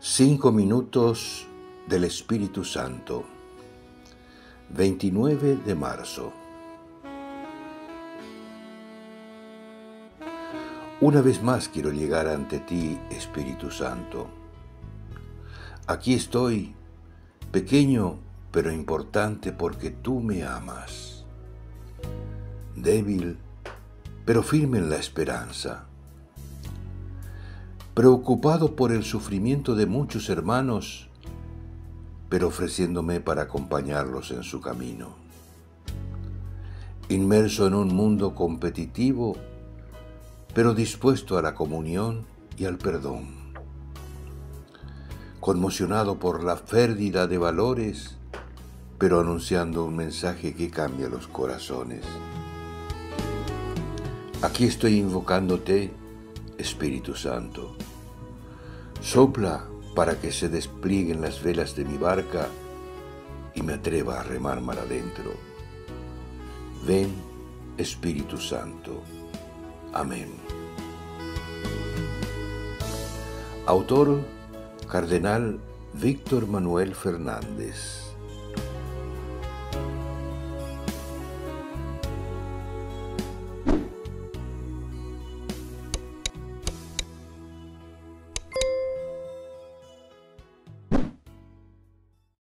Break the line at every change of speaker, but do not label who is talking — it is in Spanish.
5 minutos del Espíritu Santo, 29 de marzo. Una vez más quiero llegar ante ti, Espíritu Santo. Aquí estoy, pequeño pero importante porque tú me amas. Débil pero firme en la esperanza. Preocupado por el sufrimiento de muchos hermanos, pero ofreciéndome para acompañarlos en su camino. Inmerso en un mundo competitivo, pero dispuesto a la comunión y al perdón. Conmocionado por la pérdida de valores, pero anunciando un mensaje que cambia los corazones. Aquí estoy invocándote, Espíritu Santo. Sopla para que se desplieguen las velas de mi barca y me atreva a remar mar adentro. Ven, Espíritu Santo. Amén. Autor: Cardenal Víctor Manuel Fernández.